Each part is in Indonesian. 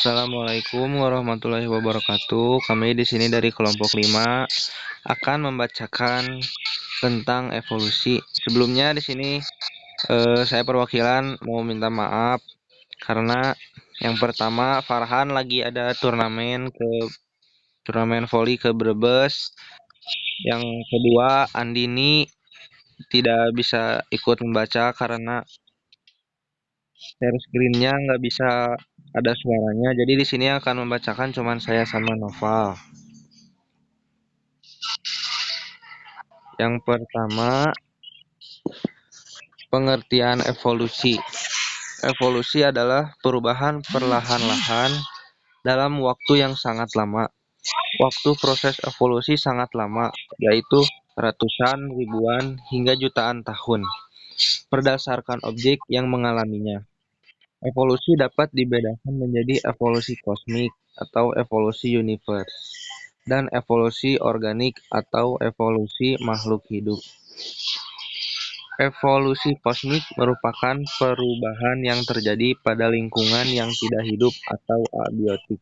Assalamualaikum warahmatullahi wabarakatuh. Kami di sini dari kelompok 5 akan membacakan tentang evolusi. Sebelumnya di sini saya perwakilan mau minta maaf karena yang pertama Farhan lagi ada turnamen voli ke Brebes. Yang kedua Andini tidak bisa ikut membaca karena share screen-nya nggak bisa ada suaranya. Jadi di sini akan membacakan cuman saya sama Noval. Yang pertama, pengertian evolusi. Evolusi adalah perubahan perlahan-lahan dalam waktu yang sangat lama. Waktu proses evolusi sangat lama, yaitu ratusan, ribuan, hingga jutaan tahun, berdasarkan objek yang mengalaminya. Evolusi dapat dibedakan menjadi evolusi kosmik atau evolusi universe, dan evolusi organik atau evolusi makhluk hidup. Evolusi kosmik merupakan perubahan yang terjadi pada lingkungan yang tidak hidup atau abiotik.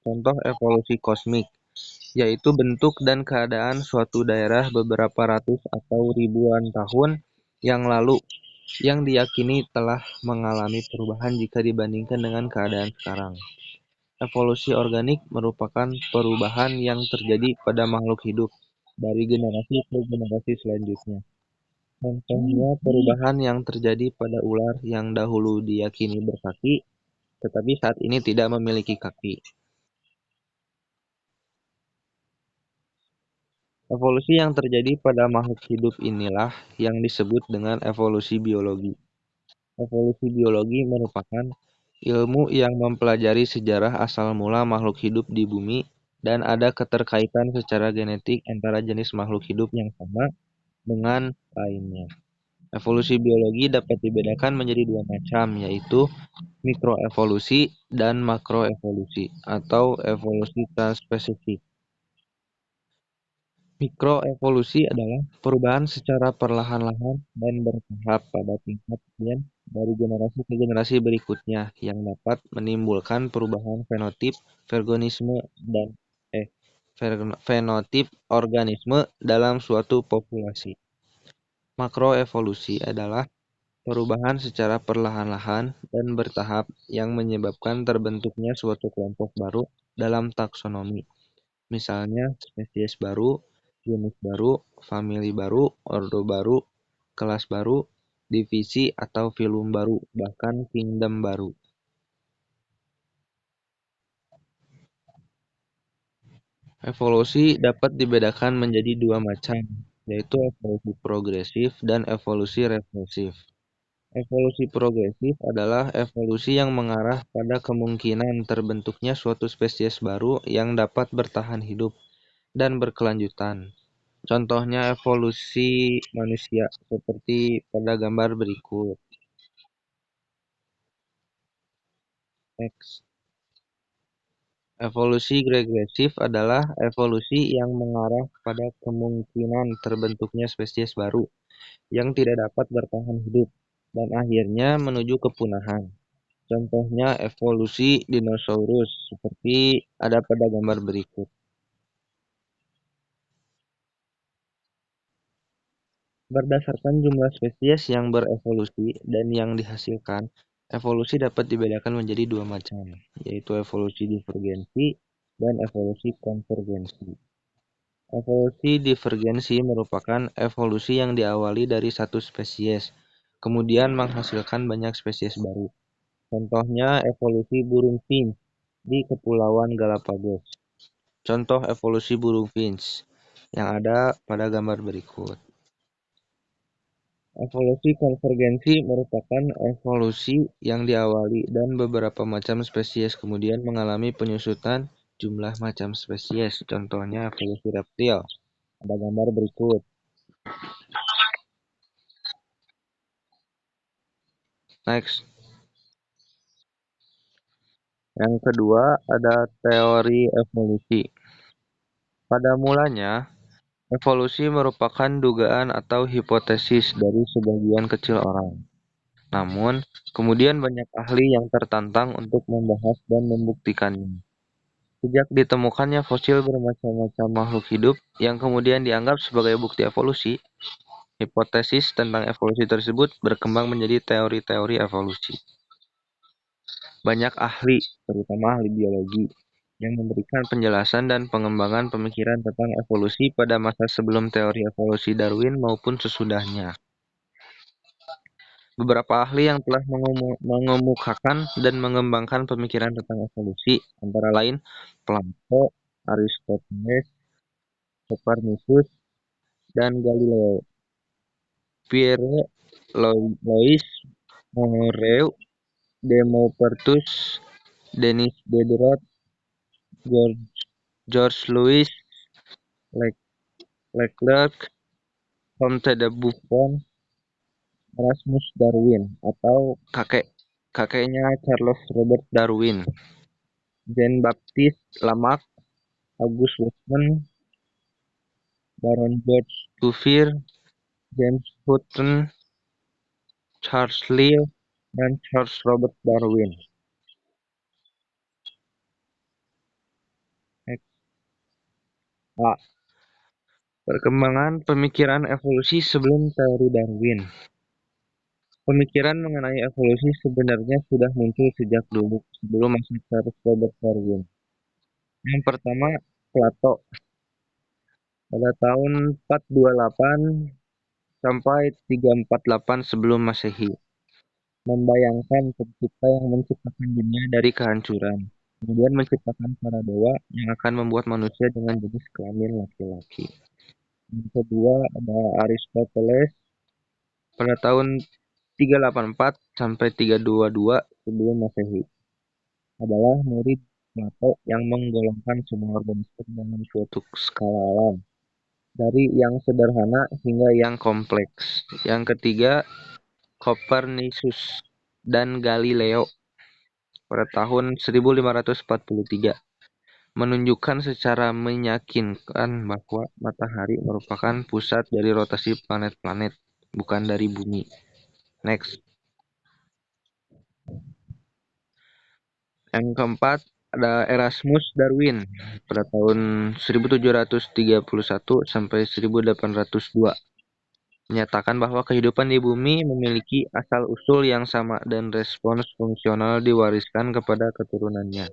Contoh evolusi kosmik, yaitu bentuk dan keadaan suatu daerah beberapa ratus atau ribuan tahun yang lalu yang diyakini telah mengalami perubahan jika dibandingkan dengan keadaan sekarang. Evolusi organik merupakan perubahan yang terjadi pada makhluk hidup dari generasi ke generasi selanjutnya. Contohnya perubahan yang terjadi pada ular yang dahulu diyakini berkaki, tetapi saat ini tidak memiliki kaki. Evolusi yang terjadi pada makhluk hidup inilah yang disebut dengan evolusi biologi. Evolusi biologi merupakan ilmu yang mempelajari sejarah asal mula makhluk hidup di bumi dan ada keterkaitan secara genetik antara jenis makhluk hidup yang sama dengan lainnya. Evolusi biologi dapat dibedakan menjadi dua macam, yaitu mikroevolusi dan makroevolusi atau evolusi transspesifik. Mikroevolusi adalah perubahan secara perlahan-lahan dan bertahap pada tingkat gen dari generasi ke generasi berikutnya yang dapat menimbulkan perubahan fenotip, organisme dan eh, fenotip organisme dalam suatu populasi. Makroevolusi adalah perubahan secara perlahan-lahan dan bertahap yang menyebabkan terbentuknya suatu kelompok baru dalam taksonomi. Misalnya spesies baru, genus baru, famili baru, ordo baru, kelas baru, divisi atau filum baru, bahkan kingdom baru. Evolusi dapat dibedakan menjadi dua macam, yaitu evolusi progresif dan evolusi regresif. Evolusi progresif adalah evolusi yang mengarah pada kemungkinan terbentuknya suatu spesies baru yang dapat bertahan hidup dan berkelanjutan. Contohnya evolusi manusia seperti pada gambar berikut. Next. Evolusi regresif adalah evolusi yang mengarah pada kemungkinan terbentuknya spesies baru yang tidak dapat bertahan hidup dan akhirnya menuju kepunahan. Contohnya evolusi dinosaurus seperti ada pada gambar berikut. Berdasarkan jumlah spesies yang berevolusi dan yang dihasilkan, evolusi dapat dibedakan menjadi dua macam, yaitu evolusi divergensi dan evolusi konvergensi. Evolusi divergensi merupakan evolusi yang diawali dari satu spesies, kemudian menghasilkan banyak spesies baru. Contohnya evolusi burung finch di Kepulauan Galapagos. Contoh evolusi burung finch yang ada pada gambar berikut. Evolusi konvergensi merupakan evolusi yang diawali dan beberapa macam spesies kemudian mengalami penyusutan jumlah macam spesies. Contohnya evolusi reptil. Ada gambar berikut. Next. Yang kedua ada teori evolusi. Pada mulanya, evolusi merupakan dugaan atau hipotesis dari sebagian kecil orang. Namun, kemudian banyak ahli yang tertantang untuk membahas dan membuktikannya. Sejak ditemukannya fosil bermacam-macam makhluk hidup yang kemudian dianggap sebagai bukti evolusi, hipotesis tentang evolusi tersebut berkembang menjadi teori-teori evolusi. Banyak ahli, terutama ahli biologi, yang memberikan penjelasan dan pengembangan pemikiran tentang evolusi pada masa sebelum teori evolusi Darwin maupun sesudahnya. Beberapa ahli yang telah mengemukakan dan mengembangkan pemikiran tentang evolusi antara lain Plato, Aristoteles, Copernicus, dan Galileo. Pierre Louis Moreau de Maupertuis, Denis Diderot, George Louis Leclerc, Comte de Buffon, Erasmus Darwin atau kakeknya Charles Robert Darwin, Jean-Baptiste Lamarck, Auguste Weismann, Baron George Cuvier, James Hutton, Charles Lyell, dan Charles Robert Darwin. A. Perkembangan pemikiran evolusi sebelum teori Darwin. Pemikiran mengenai evolusi sebenarnya sudah muncul sejak dulu, sebelum masa Charles Robert Darwin. Yang pertama, Plato pada tahun 428 sampai 348 sebelum Masehi, membayangkan pencipta yang menciptakan dunia dari kehancuran, kemudian menciptakan para dewa yang akan membuat manusia dengan jenis kelamin laki-laki. Yang kedua ada Aristoteles pada tahun 384 sampai 322 sebelum Masehi, adalah murid Plato yang menggolongkan semua organisme dalam suatu skala alam, dari yang sederhana hingga yang kompleks. Yang ketiga, Copernicus dan Galileo pada tahun 1543 menunjukkan secara meyakinkan bahwa matahari merupakan pusat dari rotasi planet-planet, bukan dari bumi. Next. Yang keempat, ada Erasmus Darwin pada tahun 1731 sampai 1802. Menyatakan bahwa kehidupan di bumi memiliki asal-usul yang sama dan respons fungsional diwariskan kepada keturunannya.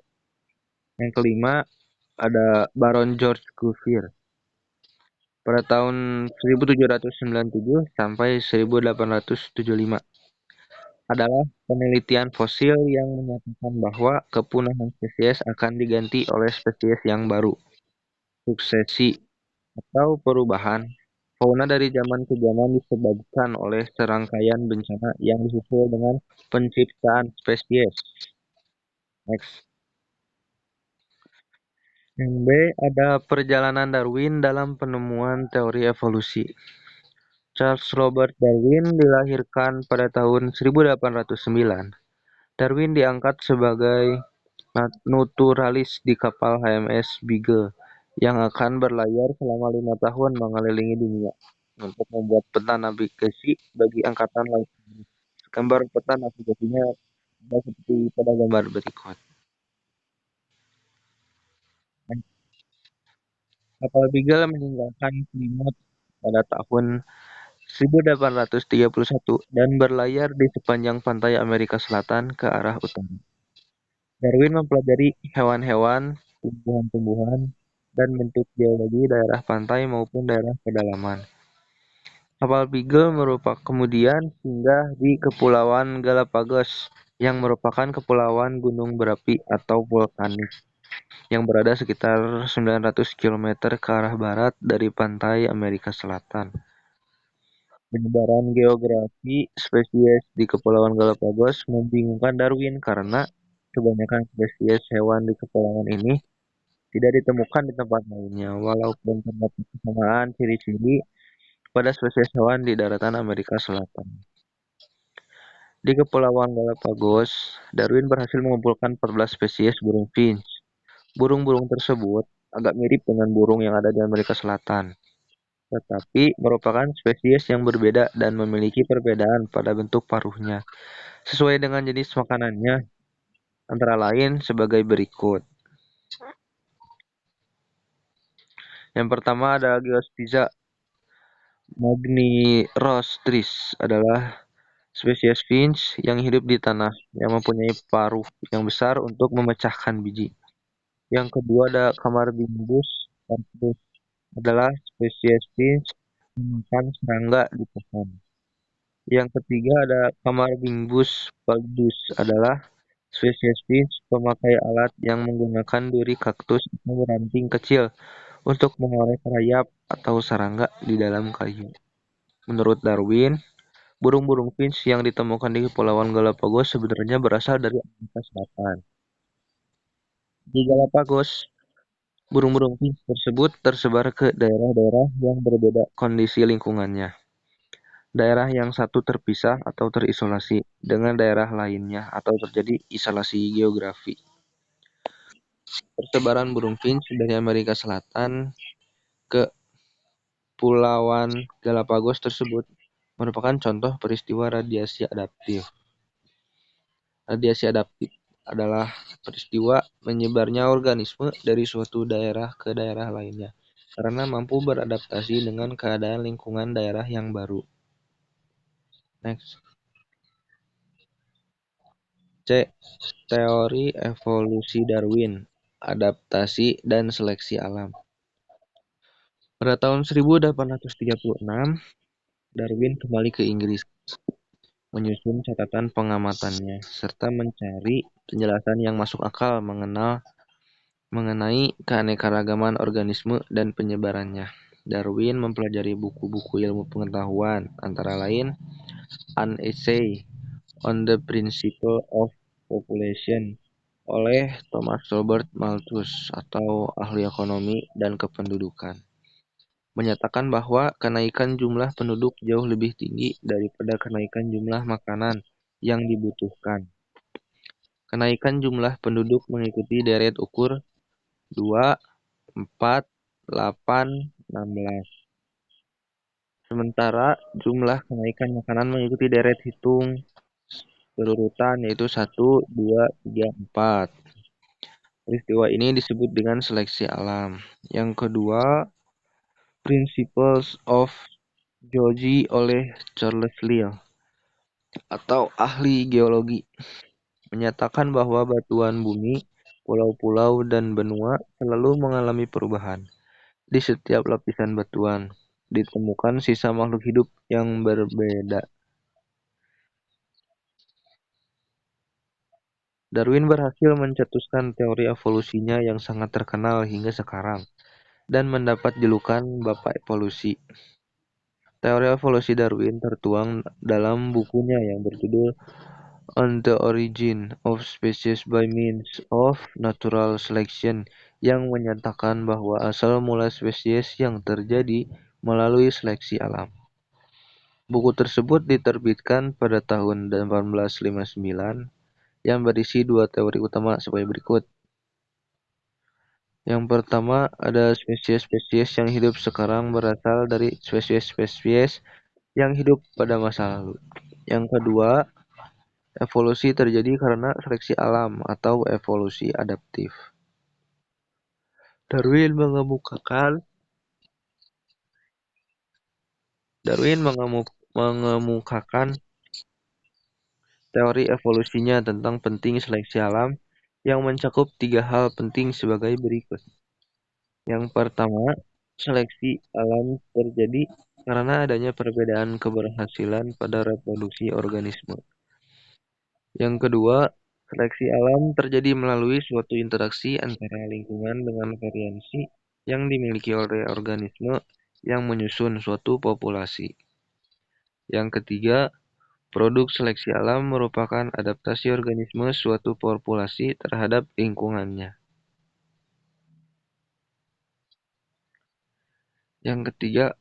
Yang kelima, ada Baron George Cuvier pada tahun 1797 sampai 1875. Adalah penelitian fosil yang menyatakan bahwa kepunahan spesies akan diganti oleh spesies yang baru. Suksesi atau perubahan fauna dari zaman ke zaman disebabkan oleh serangkaian bencana yang disusul dengan penciptaan spesies. Next. Yang B, ada perjalanan Darwin dalam penemuan teori evolusi. Charles Robert Darwin dilahirkan pada tahun 1809. Darwin diangkat sebagai naturalis di kapal HMS Beagle yang akan berlayar selama 5 tahun mengelilingi dunia untuk membuat peta navigasi bagi angkatan laut. Gambar peta navigasinya ada seperti pada gambar berikut. Kapal Beagle meninggalkan Plymouth pada tahun 1831 dan berlayar di sepanjang pantai Amerika Selatan ke arah utara. Darwin mempelajari hewan-hewan, tumbuhan-tumbuhan, dan bentuk geologi daerah pantai maupun daerah pedalaman. Kapal Beagle merupakan kemudian singgah di Kepulauan Galapagos, yang merupakan kepulauan gunung berapi atau vulkanis yang berada sekitar 900 km ke arah barat dari pantai Amerika Selatan. Penyebaran geografi spesies di Kepulauan Galapagos membingungkan Darwin karena kebanyakan spesies hewan di kepulauan ini tidak ditemukan di tempat lainnya, walaupun terdapat kesamaan ciri-ciri pada spesies hewan di daratan Amerika Selatan. Di Kepulauan Galapagos, Darwin berhasil mengumpulkan 14 spesies burung finch. Burung-burung tersebut agak mirip dengan burung yang ada di Amerika Selatan. tetapi merupakan spesies yang berbeda dan memiliki perbedaan pada bentuk paruhnya, sesuai dengan jenis makanannya, antara lain sebagai berikut. Yang pertama ada Geospiza magnirostris adalah spesies finch yang hidup di tanah, yang mempunyai paruh yang besar untuk memecahkan biji. Yang kedua ada Camarbymbus parvus adalah spesies finch memakan serangga di pohon. Yang ketiga ada Camarbymbus paldus adalah spesies finch pemakai alat yang menggunakan duri kaktus atau ranting kecil untuk mengorek rayap atau serangga di dalam kayu. Menurut Darwin, burung-burung finch yang ditemukan di Kepulauan Galapagos sebenarnya berasal dari Amerika Selatan. Di Galapagos, burung-burung finch tersebut tersebar ke daerah-daerah yang berbeda kondisi lingkungannya. Daerah yang satu terpisah atau terisolasi dengan daerah lainnya atau terjadi isolasi geografi. Persebaran burung finch dari Amerika Selatan ke Pulauan Galapagos tersebut merupakan contoh peristiwa radiasi adaptif. Radiasi adaptif adalah peristiwa menyebarnya organisme dari suatu daerah ke daerah lainnya karena mampu beradaptasi dengan keadaan lingkungan daerah yang baru. Next. C. Teori evolusi Darwin, adaptasi dan seleksi alam. Pada tahun 1836, Darwin kembali ke Inggris, menyusun catatan pengamatannya, serta mencari penjelasan yang masuk akal mengenai keanekaragaman organisme dan penyebarannya. Darwin mempelajari buku-buku ilmu pengetahuan, antara lain An Essay on the Principle of Population oleh Thomas Robert Malthus atau ahli ekonomi dan kependudukan, menyatakan bahwa kenaikan jumlah penduduk jauh lebih tinggi daripada kenaikan jumlah makanan yang dibutuhkan. Kenaikan jumlah penduduk mengikuti deret ukur 2, 4, 8, 16. Sementara jumlah kenaikan makanan mengikuti deret hitung berurutan yaitu 1, 2, 3, 4. Peristiwa ini disebut dengan seleksi alam. Yang kedua, Principles of Geology oleh Charles Lyell atau ahli geologi, menyatakan bahwa batuan bumi, pulau-pulau, dan benua selalu mengalami perubahan. Di setiap lapisan batuan ditemukan sisa makhluk hidup yang berbeda. Darwin berhasil mencetuskan teori evolusinya yang sangat terkenal hingga sekarang dan mendapat julukan Bapak Evolusi. Teori evolusi Darwin tertuang dalam bukunya yang berjudul On the Origin of Species by Means of Natural Selection, yang menyatakan bahwa asal mula spesies yang terjadi melalui seleksi alam. Buku tersebut diterbitkan pada tahun 1859 yang berisi dua teori utama sebagai berikut. Yang pertama, ada spesies-spesies yang hidup sekarang berasal dari spesies-spesies yang hidup pada masa lalu. Yang kedua, evolusi terjadi karena seleksi alam atau evolusi adaptif. Darwin mengemukakan teori evolusinya tentang penting seleksi alam yang mencakup tiga hal penting sebagai berikut. Yang pertama, seleksi alam terjadi karena adanya perbedaan keberhasilan pada reproduksi organisme. Yang kedua, seleksi alam terjadi melalui suatu interaksi antara lingkungan dengan variasi yang dimiliki oleh organisme yang menyusun suatu populasi. Yang ketiga, produk seleksi alam merupakan adaptasi organisme suatu populasi terhadap lingkungannya. Yang ketiga,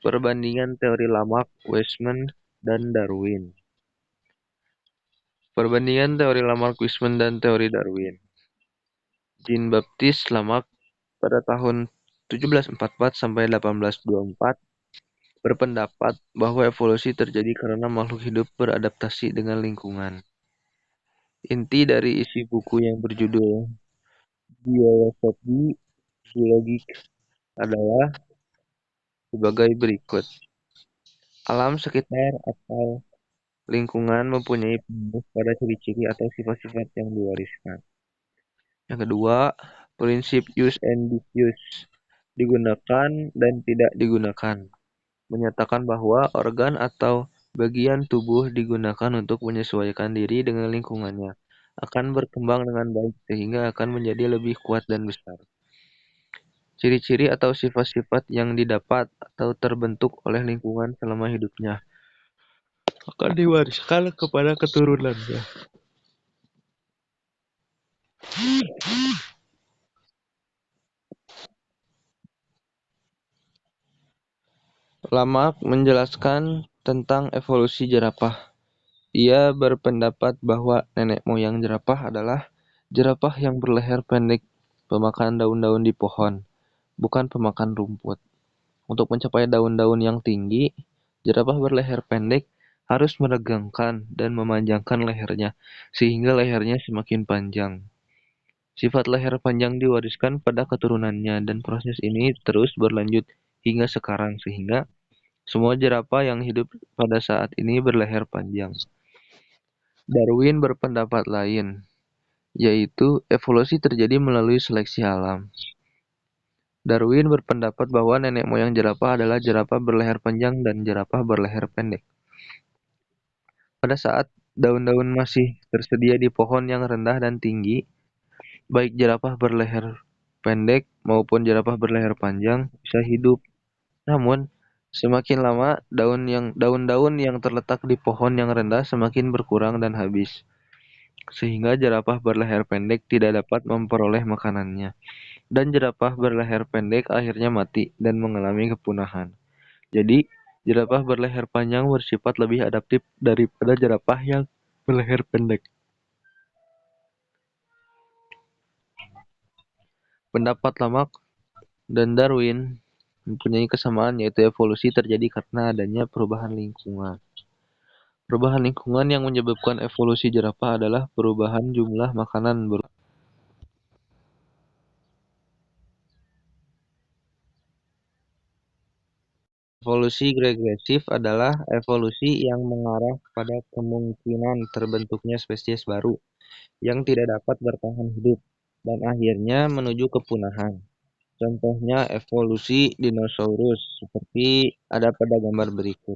perbandingan teori Lamarck, Weismann, dan Darwin. Perbandingan teori Lamarck, Weismann, dan teori Darwin. Jean-Baptiste Lamarck pada tahun 1744-1824 berpendapat bahwa evolusi terjadi karena makhluk hidup beradaptasi dengan lingkungan. Inti dari isi buku yang berjudul Biology Biologics adalah sebagai berikut. Alam sekitar atau lingkungan mempunyai pengaruh pada ciri-ciri atau sifat-sifat yang diwariskan. Yang kedua, prinsip use and disuse digunakan dan tidak digunakan, menyatakan bahwa organ atau bagian tubuh digunakan untuk menyesuaikan diri dengan lingkungannya, akan berkembang dengan baik sehingga akan menjadi lebih kuat dan besar. Ciri-ciri atau sifat-sifat yang didapat atau terbentuk oleh lingkungan selama hidupnya akan diwariskan kepada keturunannya. Lamarck menjelaskan tentang evolusi jerapah. Ia berpendapat bahwa nenek moyang jerapah adalah jerapah yang berleher pendek, pemakan daun-daun di pohon, bukan pemakan rumput. Untuk mencapai daun-daun yang tinggi, jerapah berleher pendek harus meregangkan dan memanjangkan lehernya, sehingga lehernya semakin panjang. Sifat leher panjang diwariskan pada keturunannya, dan proses ini terus berlanjut hingga sekarang, sehingga semua jerapah yang hidup pada saat ini berleher panjang. Darwin berpendapat lain, yaitu evolusi terjadi melalui seleksi alam. Darwin berpendapat bahwa nenek moyang jerapah adalah jerapah berleher panjang dan jerapah berleher pendek. Pada saat daun-daun masih tersedia di pohon yang rendah dan tinggi, baik jerapah berleher pendek maupun jerapah berleher panjang bisa hidup. Namun, semakin lama daun-daun yang terletak di pohon yang rendah semakin berkurang dan habis, sehingga jerapah berleher pendek tidak dapat memperoleh makanannya, dan jerapah berleher pendek akhirnya mati dan mengalami kepunahan. Jadi, jerapah berleher panjang bersifat lebih adaptif daripada jerapah yang berleher pendek. Pendapat Lamarck dan Darwin mempunyai kesamaan, yaitu evolusi terjadi karena adanya perubahan lingkungan. Perubahan lingkungan yang menyebabkan evolusi jerapah adalah perubahan jumlah makanan. Evolusi regresif adalah evolusi yang mengarah pada kemungkinan terbentuknya spesies baru yang tidak dapat bertahan hidup dan akhirnya menuju kepunahan. Contohnya evolusi dinosaurus seperti ada pada gambar berikut.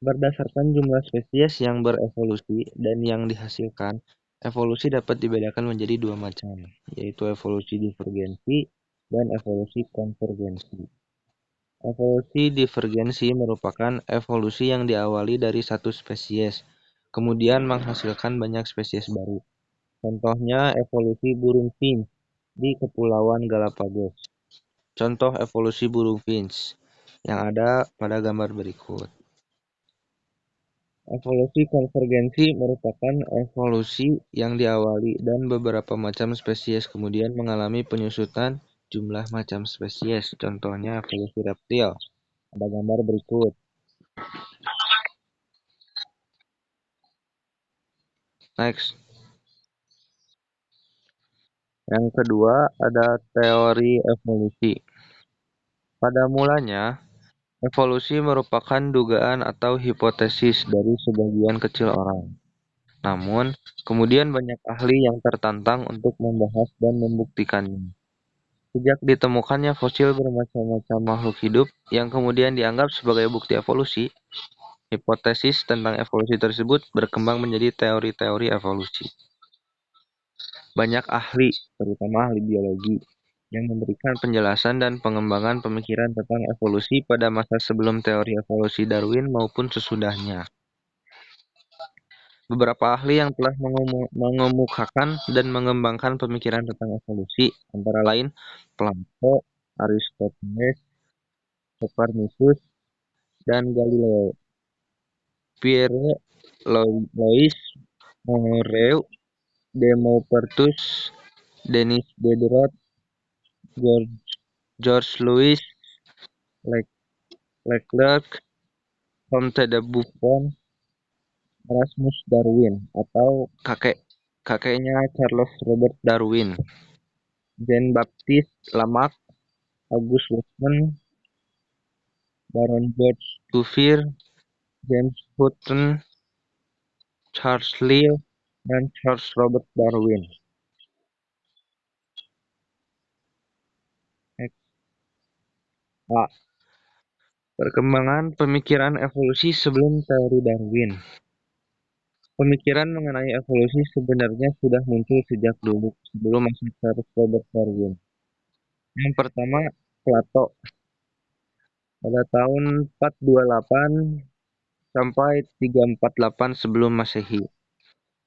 Berdasarkan jumlah spesies yang berevolusi dan yang dihasilkan, evolusi dapat dibedakan menjadi dua macam, yaitu evolusi divergensi dan evolusi konvergensi. Evolusi divergensi merupakan evolusi yang diawali dari satu spesies, kemudian menghasilkan banyak spesies baru. Contohnya evolusi burung finch di Kepulauan Galapagos. Contoh evolusi burung finch yang ada pada gambar berikut. Evolusi konvergensi merupakan evolusi yang diawali dan beberapa macam spesies kemudian mengalami penyusutan jumlah macam spesies. Contohnya evolusi reptil. Ada gambar berikut. Next. Yang kedua ada teori evolusi. Pada mulanya, evolusi merupakan dugaan atau hipotesis dari sebagian kecil orang. Namun, kemudian banyak ahli yang tertantang untuk membahas dan membuktikannya. Sejak ditemukannya fosil bermacam-macam makhluk hidup yang kemudian dianggap sebagai bukti evolusi, hipotesis tentang evolusi tersebut berkembang menjadi teori-teori evolusi. Banyak ahli, terutama ahli biologi, yang memberikan penjelasan dan pengembangan pemikiran tentang evolusi pada masa sebelum teori evolusi Darwin maupun sesudahnya. Beberapa ahli yang telah mengemukakan dan mengembangkan pemikiran tentang evolusi antara lain Plato, Aristoteles, Copernicus, dan Galileo. Pierre Louis Moreau Demaupertus, Denis Diderot, George Louis, Leclerc, Comte de Buffon, Erasmus Darwin atau kakeknya Charles Robert Darwin, Jean-Baptiste Lamarck, Auguste Watson, Baron George Cuvier, James Hutton, Charles Lyell, dan Charles Robert Darwin. A. Perkembangan pemikiran evolusi sebelum teori Darwin. Pemikiran mengenai evolusi sebenarnya sudah muncul sejak dulu, sebelum masa Charles Robert Darwin. Yang pertama, Plato pada tahun 428 sampai 348 sebelum Masehi,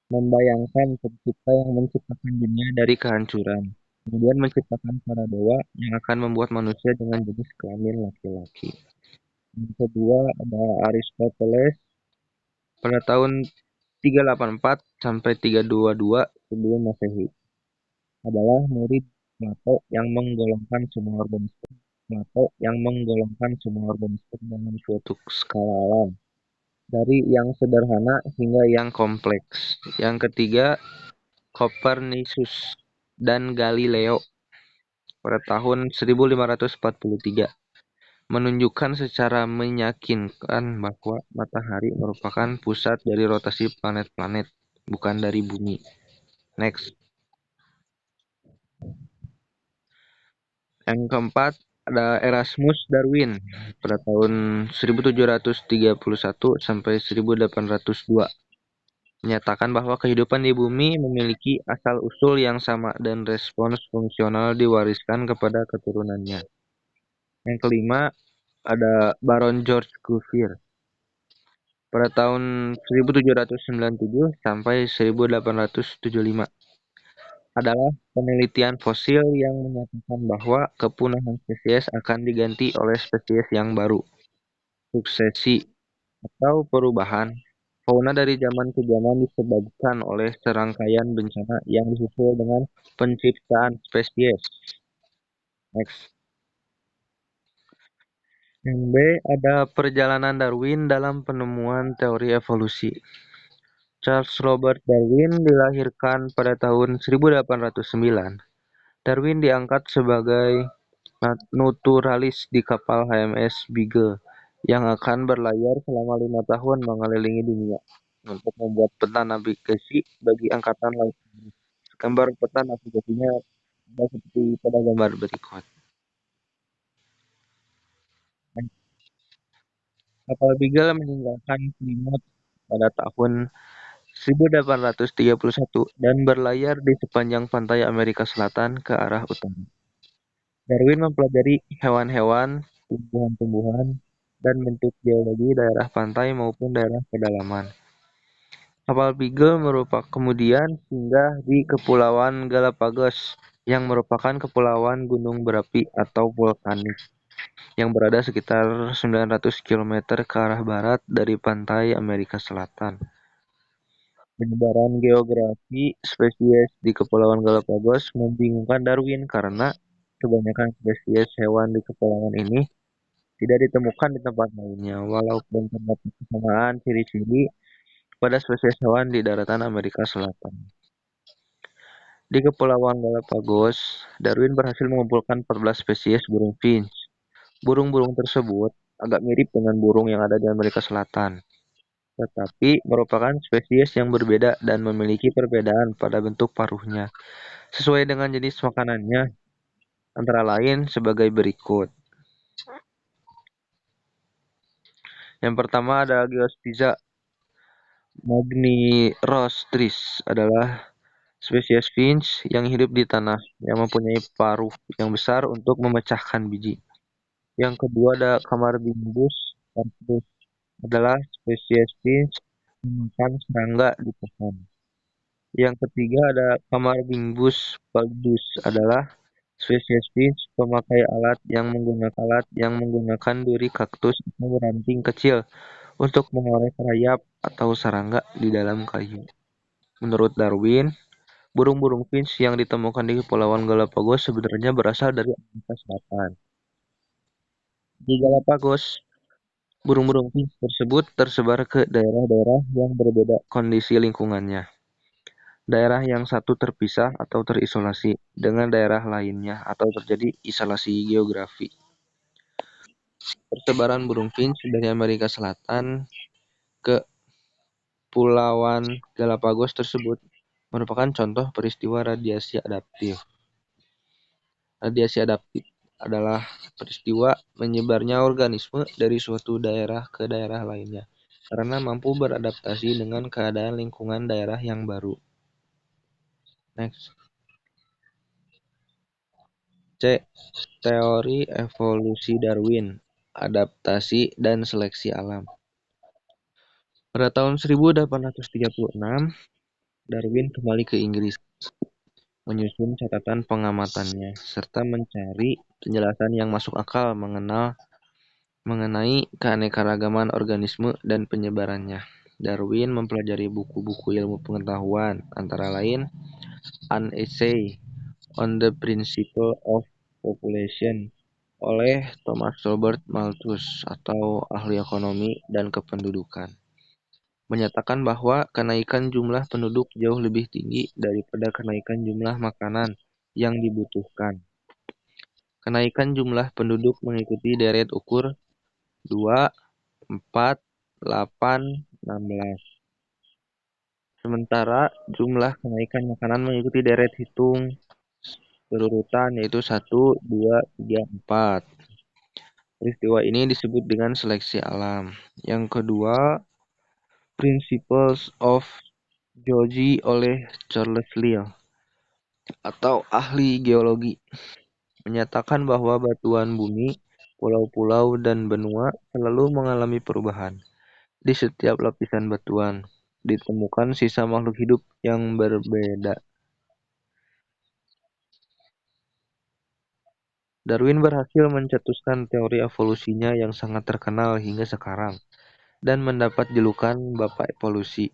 membayangkan pencipta yang menciptakan dunia dari kehancuran, kemudian menciptakan para dewa yang akan membuat manusia dengan jenis kelamin laki-laki. Yang kedua ada Aristoteles pada tahun 384 sampai 322 sebelum Masehi, adalah murid Plato yang menggolongkan semua organisme dalam suatu skala alam, dari yang sederhana hingga yang kompleks. Yang ketiga, Copernicus dan Galileo pada tahun 1543 menunjukkan secara meyakinkan bahwa matahari merupakan pusat dari rotasi planet-planet, bukan dari bumi. Next. Yang keempat ada Erasmus Darwin pada tahun 1731 sampai 1802, menyatakan bahwa kehidupan di bumi memiliki asal-usul yang sama dan respons fungsional diwariskan kepada keturunannya. Yang kelima ada Baron George Cuvier pada tahun 1797 sampai 1875, adalah penelitian fosil yang menyatakan bahwa kepunahan spesies akan diganti oleh spesies yang baru. Suksesi atau perubahan fauna dari zaman ke zaman disebabkan oleh serangkaian bencana yang disusul dengan penciptaan spesies. Next. Yang B ada perjalanan Darwin dalam penemuan teori evolusi. Charles Robert Darwin dilahirkan pada tahun 1809. Darwin diangkat sebagai naturalis di kapal HMS Beagle yang akan berlayar selama 5 tahun mengelilingi dunia untuk membuat peta navigasi bagi angkatan laut. Gambar peta navigasinya ada seperti pada gambar berikut. Kapal Beagle meninggalkan Plymouth pada tahun 1831 dan berlayar di sepanjang pantai Amerika Selatan ke arah utara. Darwin mempelajari hewan-hewan, tumbuhan-tumbuhan, dan bentuk geologi daerah pantai maupun daerah pedalaman. Kapal Beagle kemudian singgah di Kepulauan Galapagos, yang merupakan kepulauan gunung berapi atau vulkanik yang berada sekitar 900 km ke arah barat dari pantai Amerika Selatan. Penyebaran geografi spesies di Kepulauan Galapagos membingungkan Darwin karena kebanyakan spesies hewan di kepulauan ini tidak ditemukan di tempat lainnya, walaupun terdapat kesamaan ciri-ciri pada spesies hewan di daratan Amerika Selatan. Di Kepulauan Galapagos, Darwin berhasil mengumpulkan 14 spesies burung finch. Burung-burung tersebut agak mirip dengan burung yang ada di Amerika Selatan, tetapi merupakan spesies yang berbeda dan memiliki perbedaan pada bentuk paruhnya, sesuai dengan jenis makanannya, antara lain sebagai berikut. Yang pertama ada Geospiza magnirostris, adalah spesies finch yang hidup di tanah, yang mempunyai paruh yang besar untuk memecahkan biji. Yang kedua ada Camarbimbus carpus, adalah spesies finch memakan serangga di pohon. Yang ketiga ada Camarbimbus paldus, adalah spesies finch pemakai alat yang menggunakan duri kaktus atau ranting kecil untuk mengorek rayap atau serangga di dalam kayu. Menurut Darwin, Burung-burung finch yang ditemukan di Kepulauan Galapagos sebenarnya berasal dari Amerika Selatan. Di Galapagos, burung-burung finch tersebut tersebar ke daerah-daerah yang berbeda kondisi lingkungannya. Daerah yang satu terpisah atau terisolasi dengan daerah lainnya atau terjadi isolasi geografi. Persebaran burung finch dari Amerika Selatan ke Pulauan Galapagos tersebut merupakan contoh peristiwa radiasi adaptif. Radiasi adaptif adalah peristiwa menyebarnya organisme dari suatu daerah ke daerah lainnya karena mampu beradaptasi dengan keadaan lingkungan daerah yang baru. Next. C. Teori evolusi Darwin, adaptasi dan seleksi alam. Pada tahun 1836, Darwin kembali ke Inggris, menyusun catatan pengamatannya, serta mencari penjelasan yang masuk akal mengenai keanekaragaman organisme dan penyebarannya. Darwin mempelajari buku-buku ilmu pengetahuan, antara lain An Essay on the Principle of Population oleh Thomas Robert Malthus atau ahli ekonomi dan kependudukan, menyatakan bahwa kenaikan jumlah penduduk jauh lebih tinggi daripada kenaikan jumlah makanan yang dibutuhkan. Kenaikan jumlah penduduk mengikuti deret ukur 2, 4, 8, 16. Sementara jumlah kenaikan makanan mengikuti deret hitung berurutan yaitu 1, 2, 3, 4. Peristiwa ini disebut dengan seleksi alam. Yang kedua, Principles of Geology oleh Charles Lyell atau ahli geologi, menyatakan bahwa batuan bumi, pulau-pulau, dan benua selalu mengalami perubahan. Di setiap lapisan batuan ditemukan sisa makhluk hidup yang berbeda. Darwin berhasil mencetuskan teori evolusinya yang sangat terkenal hingga sekarang dan mendapat julukan Bapak Evolusi.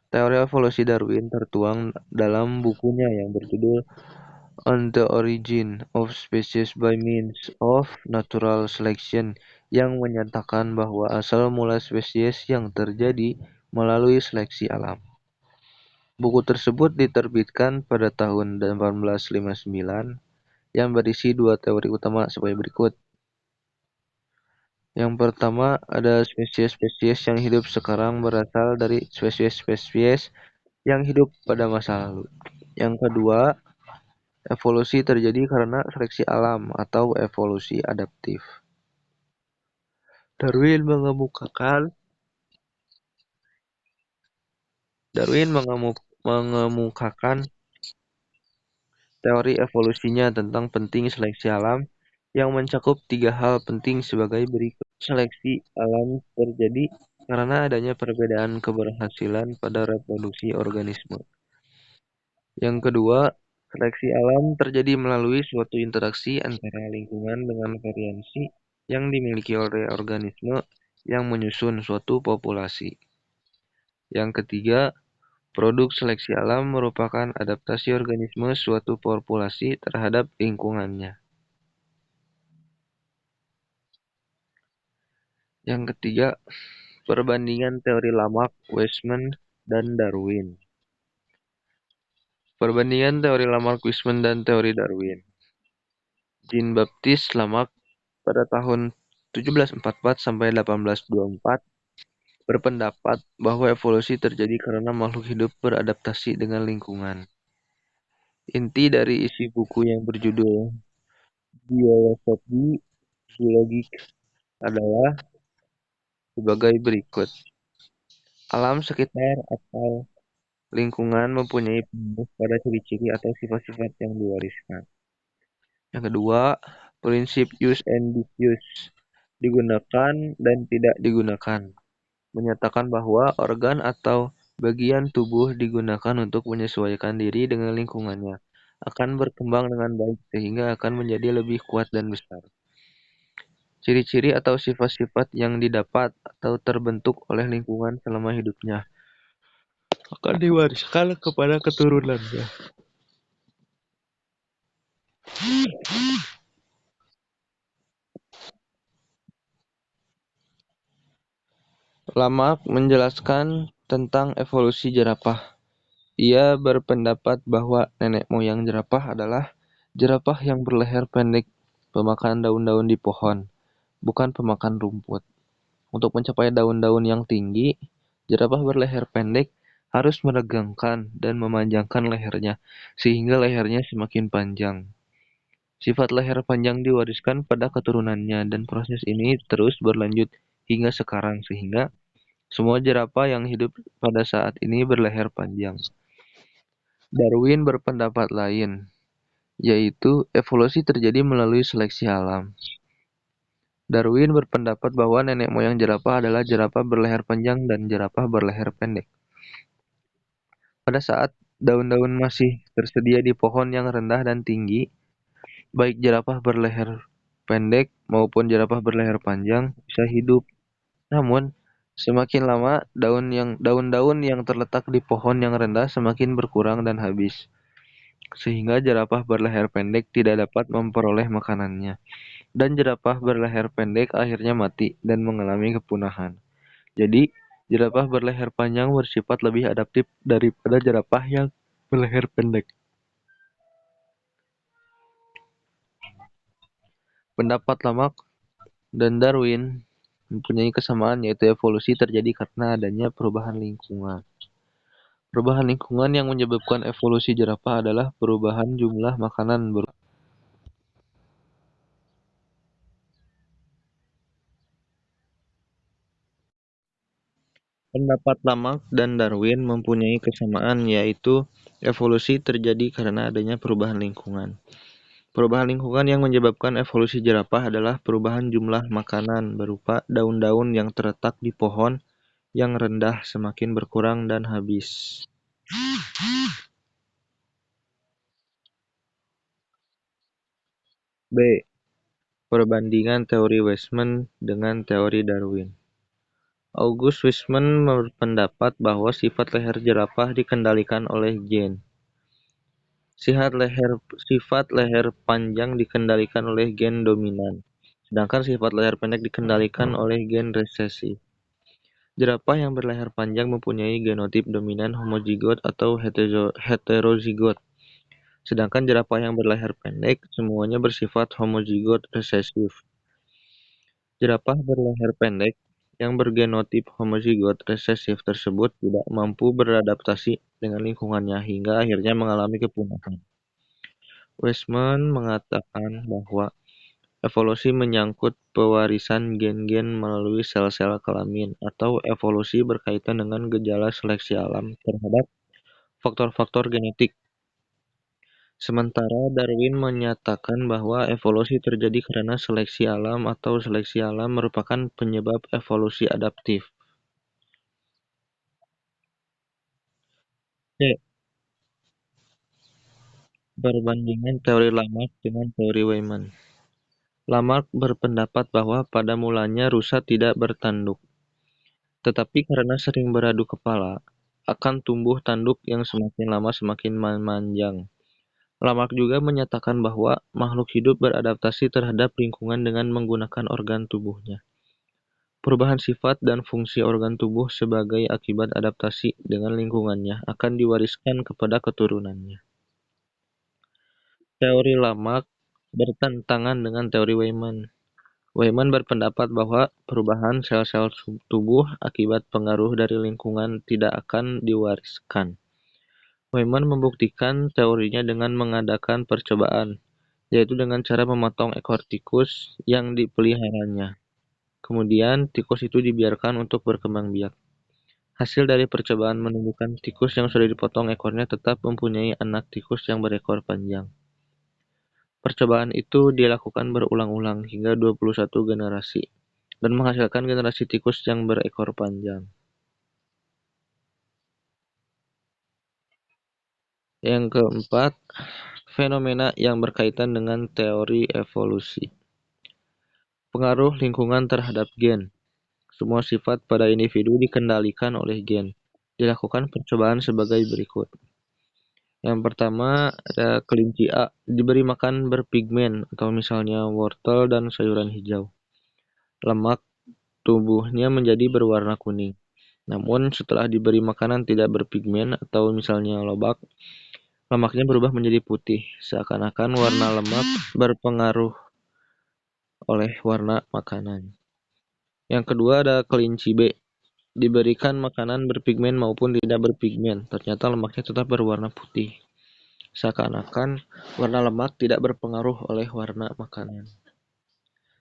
Teori evolusi Darwin tertuang dalam bukunya yang berjudul On the Origin of Species by Means of Natural Selection, yang menyatakan bahwa asal mula spesies yang terjadi melalui seleksi alam. Buku tersebut diterbitkan pada tahun 1859 yang berisi dua teori utama sebagai berikut. Yang pertama, ada spesies-spesies yang hidup sekarang berasal dari spesies-spesies yang hidup pada masa lalu. Yang kedua, evolusi terjadi karena seleksi alam atau evolusi adaptif. Darwin mengemukakan teori evolusinya tentang penting seleksi alam yang mencakup tiga hal penting sebagai berikut. Seleksi alam terjadi karena adanya perbedaan keberhasilan pada reproduksi organisme. Yang kedua, seleksi alam terjadi melalui suatu interaksi antara lingkungan dengan variasi yang dimiliki oleh organisme yang menyusun suatu populasi. Yang ketiga, produk seleksi alam merupakan adaptasi organisme suatu populasi terhadap lingkungannya. Yang ketiga, perbandingan teori Lamarck, Weismann, dan Darwin. Perbandingan teori Lamarck, Weismann, dan teori Darwin. Jean-Baptiste Lamarck pada tahun 1744 sampai 1824 berpendapat bahwa evolusi terjadi karena makhluk hidup beradaptasi dengan lingkungan. Inti dari isi buku yang berjudul Biologie Biologique adalah sebagai berikut. Alam sekitar atau lingkungan mempunyai pengaruh pada ciri-ciri atau sifat-sifat yang diwariskan. Yang kedua, prinsip use and disuse, digunakan dan tidak digunakan, menyatakan bahwa organ atau bagian tubuh digunakan untuk menyesuaikan diri dengan lingkungannya, akan berkembang dengan baik sehingga akan menjadi lebih kuat dan besar. Ciri-ciri atau sifat-sifat yang didapat atau terbentuk oleh lingkungan selama hidupnya. akan diwariskan kepada keturunannya. Lamarck menjelaskan tentang evolusi jerapah. Ia berpendapat bahwa nenek moyang jerapah adalah jerapah yang berleher pendek, pemakan daun-daun di pohon, bukan pemakan rumput. Untuk mencapai daun-daun yang tinggi, jerapah berleher pendek harus meregangkan dan memanjangkan lehernya, sehingga lehernya semakin panjang. Sifat leher panjang diwariskan pada keturunannya, dan proses ini terus berlanjut hingga sekarang, sehingga semua jerapah yang hidup pada saat ini berleher panjang. Darwin berpendapat lain, yaitu evolusi terjadi melalui seleksi alam. Darwin berpendapat bahwa nenek moyang jerapah adalah jerapah berleher panjang dan jerapah berleher pendek. Pada saat daun-daun masih tersedia di pohon yang rendah dan tinggi, baik jerapah berleher pendek maupun jerapah berleher panjang bisa hidup. Namun, semakin lama daun-daun yang terletak di pohon yang rendah semakin berkurang dan habis, sehingga jerapah berleher pendek tidak dapat memperoleh makanannya, dan jerapah berleher pendek akhirnya mati dan mengalami kepunahan. Jadi, jerapah berleher panjang bersifat lebih adaptif daripada jerapah yang berleher pendek. Pendapat Lamarck dan Darwin mempunyai kesamaan, yaitu evolusi terjadi karena adanya perubahan lingkungan. Perubahan lingkungan yang menyebabkan evolusi jerapah adalah perubahan jumlah makanan. Pendapat Lamarck dan Darwin mempunyai kesamaan, yaitu evolusi terjadi karena adanya perubahan lingkungan. Perubahan lingkungan yang menyebabkan evolusi jerapah adalah perubahan jumlah makanan berupa daun-daun yang terletak di pohon yang rendah semakin berkurang dan habis. B. Perbandingan teori Weismann dengan teori Darwin. August Weismann berpendapat bahwa sifat leher jerapah dikendalikan oleh gen. Sifat leher panjang dikendalikan oleh gen dominan, sedangkan sifat leher pendek dikendalikan oleh gen resesif. Jerapah yang berleher panjang mempunyai genotip dominan homozigot atau heterozigot, sedangkan jerapah yang berleher pendek semuanya bersifat homozigot resesif. Jerapah berleher pendek yang bergenotip homozigot resesif tersebut tidak mampu beradaptasi dengan lingkungannya hingga akhirnya mengalami kepunahan. Weismann mengatakan bahwa evolusi menyangkut pewarisan gen-gen melalui sel-sel kelamin, atau evolusi berkaitan dengan gejala seleksi alam terhadap faktor-faktor genetik. Sementara Darwin menyatakan bahwa evolusi terjadi karena seleksi alam atau seleksi alam merupakan penyebab evolusi adaptif. C. Perbandingan teori Lamarck dengan teori Weismann. Lamarck berpendapat bahwa pada mulanya rusa tidak bertanduk, tetapi karena sering beradu kepala, akan tumbuh tanduk yang semakin lama semakin memanjang. Lamarck juga menyatakan bahwa makhluk hidup beradaptasi terhadap lingkungan dengan menggunakan organ tubuhnya. Perubahan sifat dan fungsi organ tubuh sebagai akibat adaptasi dengan lingkungannya akan diwariskan kepada keturunannya. Teori Lamarck bertentangan dengan teori Weismann. Weismann berpendapat bahwa perubahan sel-sel tubuh akibat pengaruh dari lingkungan tidak akan diwariskan. Weismann membuktikan teorinya dengan mengadakan percobaan, yaitu dengan cara memotong ekor tikus yang dipeliharanya. Kemudian, tikus itu dibiarkan untuk berkembang biak. Hasil dari percobaan menunjukkan tikus yang sudah dipotong ekornya tetap mempunyai anak tikus yang berekor panjang. Percobaan itu dilakukan berulang-ulang hingga 21 generasi, dan menghasilkan generasi tikus yang berekor panjang. Yang keempat, fenomena yang berkaitan dengan teori evolusi. Pengaruh lingkungan terhadap gen. Semua sifat pada individu dikendalikan oleh gen. Dilakukan percobaan sebagai berikut. Yang pertama ada kelinci A, diberi makan berpigmen atau misalnya wortel dan sayuran hijau. Lemak tubuhnya menjadi berwarna kuning. Namun setelah diberi makanan tidak berpigmen atau misalnya lobak, lemaknya berubah menjadi putih, seakan-akan warna lemak berpengaruh oleh warna makanan. Yang kedua ada kelinci B, diberikan makanan berpigmen maupun tidak berpigmen, ternyata lemaknya tetap berwarna putih. Seakan-akan warna lemak tidak berpengaruh oleh warna makanan.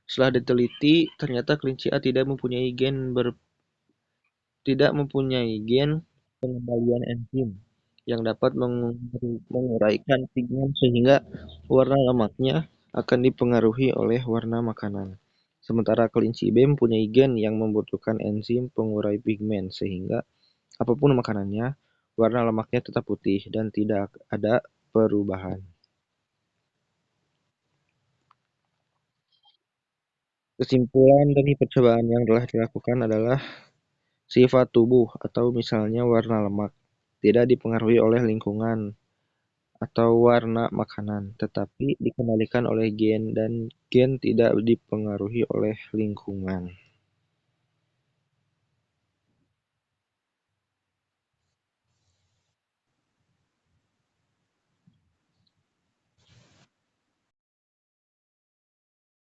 Setelah diteliti, ternyata kelinci A tidak mempunyai gen pengembalian enzim yang dapat menguraikan pigmen sehingga warna lemaknya akan dipengaruhi oleh warna makanan. Sementara kelinci B mempunyai gen yang membutuhkan enzim pengurai pigmen sehingga apapun makanannya, warna lemaknya tetap putih dan tidak ada perubahan. Kesimpulan dari percobaan yang telah dilakukan adalah sifat tubuh atau misalnya warna lemak tidak dipengaruhi oleh lingkungan atau warna makanan, tetapi dikendalikan oleh gen dan gen tidak dipengaruhi oleh lingkungan.